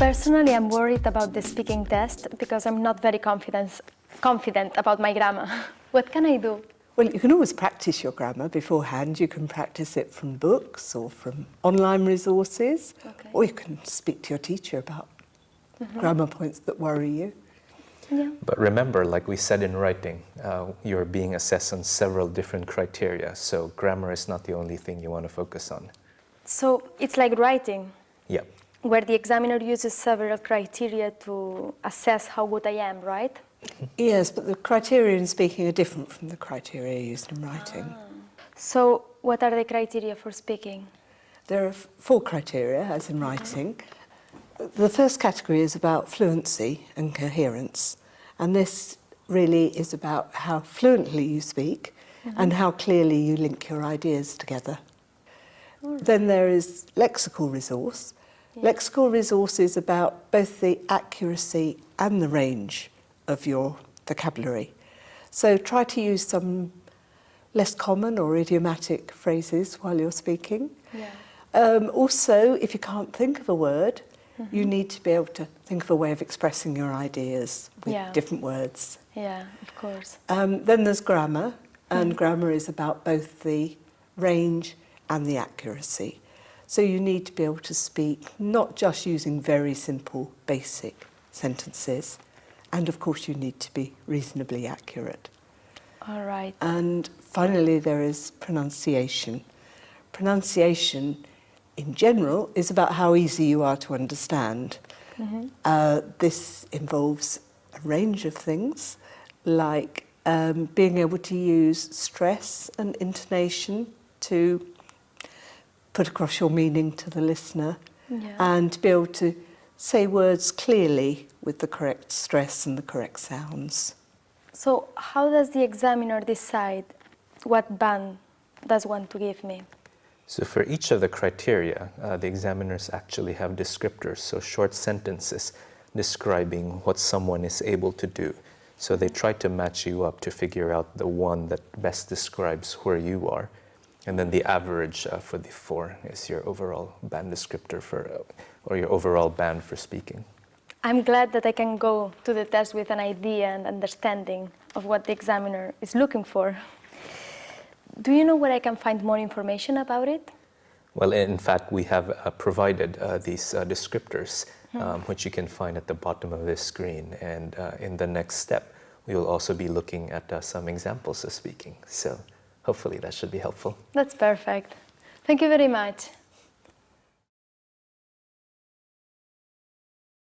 Personally, I'm worried about the speaking test because I'm not very confident about my grammar. What can I do? Well, you can always practice your grammar beforehand. You can practice it from books or from online resources, or you can speak to your teacher about grammar points that worry you. Yeah. But remember, like we said in writing, you're being assessed on several different criteria, so grammar is not the only thing you want to focus on. So it's like writing, Yeah. where the examiner uses several criteria to assess how good I am, right? Yes, but the criteria in speaking are different from the criteria used in writing. So what are the criteria for speaking? There are 4 criteria, as in writing. The first category is about fluency and coherence, and this really is about how fluently you speak and how clearly you link your ideas together. Then there is lexical resource. Lexical resource is about both the accuracy and the range of your vocabulary. So try to use some less common or idiomatic phrases while you're speaking. Yeah. Also, if you can't think of a word, you need to be able to think of a way of expressing your ideas with different words. Yeah, of course. Then there's grammar, and grammar is about both the range and the accuracy. So you need to be able to speak not just using very simple, basic sentences, and of course you need to be reasonably accurate. All right. And finally there is pronunciation. Pronunciation in general is about how easy you are to understand. This involves a range of things, like being able to use stress and intonation to put across your meaning to the listener, and to be able to say words clearly with the correct stress and the correct sounds. So how does the examiner decide what band does want to give me? So for each of the criteria, the examiners actually have descriptors, so short sentences describing what someone is able to do. So they try to match you up to figure out the one that best describes where you are. And then the average for the 4 is your overall band descriptor or your overall band for speaking. I'm glad that I can go to the test with an idea and understanding of what the examiner is looking for. Do you know where I can find more information about it? Well, in fact, we have provided these descriptors, which you can find at the bottom of this screen. And in the next step, we will also be looking at some examples of speaking. So hopefully that should be helpful. That's perfect. Thank you very much.